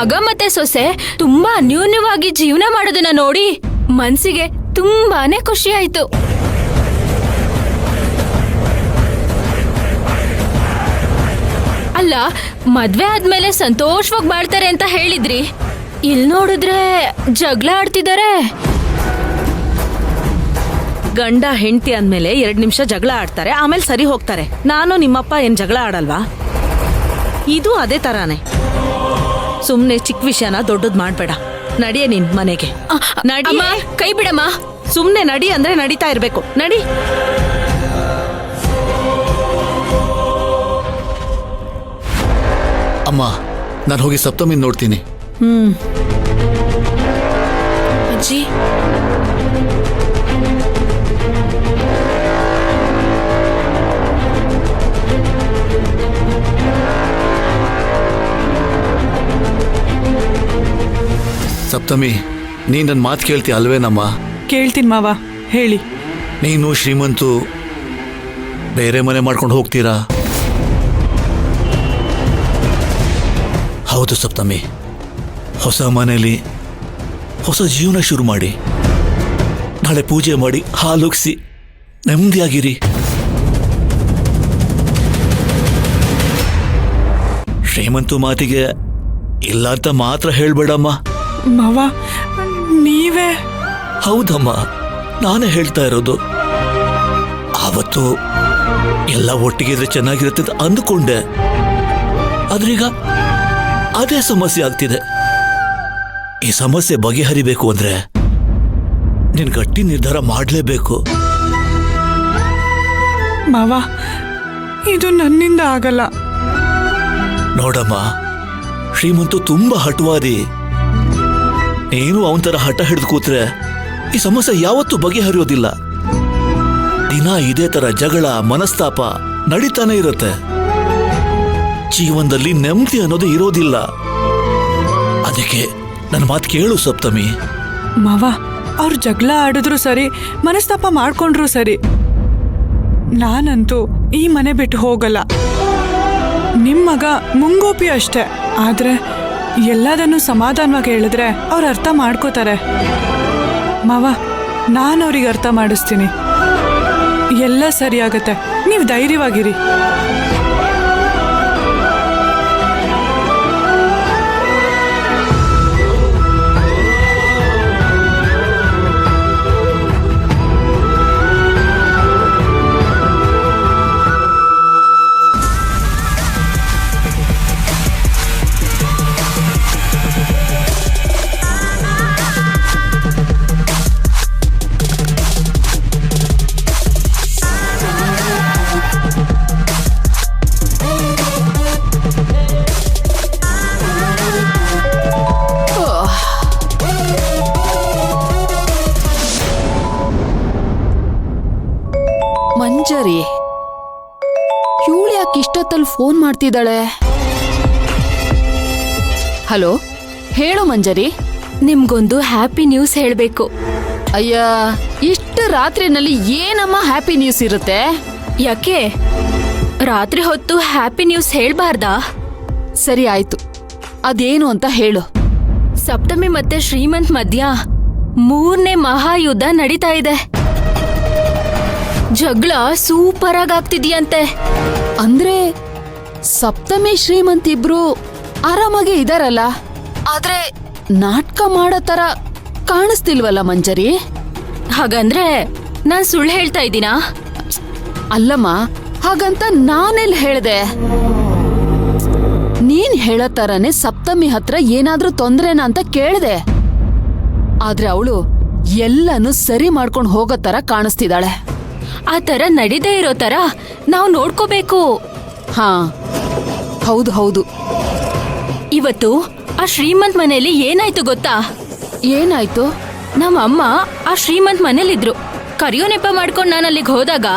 ಮಗ ಮತ್ತೆ ಸೊಸೆ ತುಂಬಾ ಅನ್ಯೂನ್ಯವಾಗಿ ಜೀವನ ಮಾಡೋದನ್ನ ನೋಡಿ ಮನ್ಸಿಗೆ ತುಂಬಾನೇ ಖುಷಿ ಆಯ್ತು. ಅಲ್ಲ, ಮದ್ವೆ ಆದ್ಮೇಲೆ ಸಂತೋಷವಾಗಿ ಬಾಳ್ತಾರೆ ಅಂತ ಹೇಳಿದ್ರಿ, ಇಲ್ ನೋಡಿದ್ರೆ ಜಗಳ ಆಡ್ತಿದ್ದಾರೆ. ಗಂಡ ಹೆಂಡತಿ ಅಂದ್ಮೇಲೆ 2 ನಿಮಿಷ ಜಗಳ ಆಡ್ತಾರೆ, ಆಮೇಲೆ ಸರಿ ಹೋಗ್ತಾರೆ. ನಾನು ನಿಮ್ಮಪ್ಪ ಏನ್ ಜಗಳ ಆಡಲ್ವಾ? ಇದು ಅದೇ ತರಾನೇ. ಸುಮ್ನೆ ಚಿಕ್ಕ ವಿಷಯನ ದೊಡ್ಡದ್ ಮಾಡ್ಬೇಡ. ನಡಿಯೇ ನಿನ್ ಮನೆಗೆ. ನಡಿ. ಕೈ ಬಿಡಮ್ಮ. ಸುಮ್ನೆ ನಡಿ ಅಂದ್ರೆ ನಡೀತಾ ಇರ್ಬೇಕು. ನಡಿ. ಅಮ್ಮ, ನಾನು ಹೋಗಿ ಸಪ್ತಮಿ ನೋಡ್ತೀನಿ. ಅಜ್ಜಿ, ಸಪ್ತಮಿ, ನೀನ್ ನನ್ನ ಮಾತು ಕೇಳ್ತೀಯ ಅಲ್ವೇನಮ್ಮ? ಕೇಳ್ತೀನಿ ಮಾವ, ಹೇಳಿ. ನೀನು ಶ್ರೀಮಂತು ಬೇರೆ ಮನೆ ಮಾಡ್ಕೊಂಡು ಹೋಗ್ತೀರಾ? ಹೌದು ಸಪ್ತಮಿ, ಹೊಸ ಮನೆಯಲ್ಲಿ ಹೊಸ ಜೀವನ ಶುರು ಮಾಡಿ, ನಾಳೆ ಪೂಜೆ ಮಾಡಿ ಹಾಲುಗ್ಸಿ ನೆಮ್ಮದಿಯಾಗಿರಿ. ಶ್ರೀಮಂತು ಮಾತಿಗೆ ಇಲ್ಲ ಅಂತ ಮಾತ್ರ ಹೇಳ್ಬೇಡಮ್ಮ. ಮಾವ, ನೀವೇ? ಹೌದಮ್ಮ, ನಾನೇ ಹೇಳ್ತಾ ಇರೋದು. ಆವತ್ತು ಎಲ್ಲ ಒಟ್ಟಿಗಿದ್ರೆ ಚೆನ್ನಾಗಿರುತ್ತೆ ಅಂತ ಅಂದುಕೊಂಡೆ, ಆದ್ರೀಗ ಅದೇ ಸಮಸ್ಯೆ ಆಗ್ತಿದೆ. ಈ ಸಮಸ್ಯೆ ಬಗೆಹರಿಬೇಕು ಅಂದ್ರೆ ನೀನ್ ಗಟ್ಟಿ ನಿರ್ಧಾರ ಮಾಡಲೇಬೇಕು. ಮಾವ, ಇದು ನನ್ನಿಂದ ಆಗಲ್ಲ. ನೋಡಮ್ಮ, ಶ್ರೀಮಂತು ತುಂಬಾ ಹಠವಾದಿ. ನೀನು ಅವನ ತರ ಹಠ ಹಿಡಿದು ಕೂತ್ರೆ ಈ ಸಮಸ್ಯೆ ಯಾವತ್ತೂ ಬಗೆಹರಿಯೋದಿಲ್ಲ. ದಿನ ಇದೇ ತರ ಜಗಳ ಮನಸ್ತಾಪ ನಡೀತಾನೆ ಇರುತ್ತೆ. ಜೀವನದಲ್ಲಿ ನೆಮ್ಮದಿ ಅನ್ನೋದು ಇರೋದಿಲ್ಲ. ಅದಕ್ಕೆ ನನ್ನ ಮಾತು ಕೇಳು ಸಪ್ತಮಿ. ಮಾವ, ಅವ್ರು ಜಗಳ ಆಡಿದ್ರು ಸರಿ, ಮನಸ್ತಾಪ ಮಾಡ್ಕೊಂಡ್ರು ಸರಿ, ನಾನಂತೂ ಈ ಮನೆ ಬಿಟ್ಟು ಹೋಗಲ್ಲ. ನಿಮ್ ಮಗ ಮುಂಗೋಪಿ ಅಷ್ಟೆ, ಆದ್ರೆ ಎಲ್ಲದನ್ನು ಸಮಾಧಾನವಾಗಿ ಹೇಳಿದ್ರೆ ಅವ್ರು ಅರ್ಥ ಮಾಡ್ಕೋತಾರೆ. ಮಾವ, ನಾನು ಅವ್ರಿಗೆ ಅರ್ಥ ಮಾಡಿಸ್ತೀನಿ. ಎಲ್ಲ ಸರಿಯಾಗತ್ತೆ, ನೀವು ಧೈರ್ಯವಾಗಿರಿ. ಮಂಜರಿ, ಇವಳು ಯಾಕೆ ಇಷ್ಟೊತ್ತಲ್ಲಿ ಫೋನ್ ಮಾಡ್ತಿದ್ದಾಳೆ? ಹಲೋ, ಹೇಳು ಮಂಜರಿ. ನಿಮ್ಗೊಂದು ಹ್ಯಾಪಿ ನ್ಯೂಸ್ ಹೇಳ್ಬೇಕು. ಅಯ್ಯ, ಇಷ್ಟು ರಾತ್ರಿನಲ್ಲಿ ಏನಮ್ಮ ಹ್ಯಾಪಿ ನ್ಯೂಸ್ ಇರುತ್ತೆ? ಯಾಕೆ, ರಾತ್ರಿ ಹೊತ್ತು ಹ್ಯಾಪಿ ನ್ಯೂಸ್ ಹೇಳ್ಬಾರ್ದಾ? ಸರಿ ಆಯ್ತು, ಅದೇನು ಅಂತ ಹೇಳು. ಸಪ್ತಮಿ ಮತ್ತೆ ಶ್ರೀಮಂತ್ ಮಧ್ಯ 3ನೇ ಮಹಾಯುದ್ಧ ನಡೀತಾ ಇದೆ. ಜಗಳ ಸೂಪರ್ ಆಗಿ ಆಗ್ತಿದ್ಯಂತೆ. ಅಂದ್ರೆ ಸಪ್ತಮಿ ಶ್ರೀಮಂತ್ ಇಬ್ರು ಆರಾಮಾಗಿ ಇದಾರಲ್ಲ, ಆದ್ರೆ ನಾಟಕ ಮಾಡೋ ತರ ಕಾಣಿಸ್ತಿಲ್ವಲ್ಲ ಮಂಜರಿ? ಹಾಗಂದ್ರೆ ನಾನ್ ಸುಳ್ಳು ಹೇಳ್ತಾ ಇದ್ದೀನಾ? ಅಲ್ಲಮ್ಮ, ಹಾಗಂತ ನಾನೆಲ್ಲಿ ಹೇಳ್ದೆ? ನೀನ್ ಹೇಳೋ ತರನೇ ಸಪ್ತಮಿ ಹತ್ರ ಏನಾದ್ರೂ ತೊಂದ್ರೆನಾ ಅಂತ ಕೇಳ್ದೆ. ಆದ್ರೆ ಅವಳು ಎಲ್ಲನೂ ಸರಿ ಮಾಡ್ಕೊಂಡು ಹೋಗೋ ತರ ಕಾಣಿಸ್ತಿದ್ದಾಳೆ. ಆ ತರ ನಡೀದೇ ಇರೋ ತರ ನಾವು ನೋಡ್ಕೋಬೇಕು. ಹಾ, ಹೌದು ಹೌದು. ಇವತ್ತು ಆ ಶ್ರೀಮಂತ್ ಮನೆಯಲ್ಲಿ ಏನಾಯ್ತು ಗೊತ್ತಾ? ಏನಾಯ್ತು? ನಮ್ಮ ಅಮ್ಮ ಆ ಶ್ರೀಮಂತ್ ಮನೇಲಿದ್ರು. ಕರಿಯೋ ನೆಪ ಮಾಡ್ಕೊಂಡು ನಾನು ಅಲ್ಲಿಗೆ ಹೋದಾಗ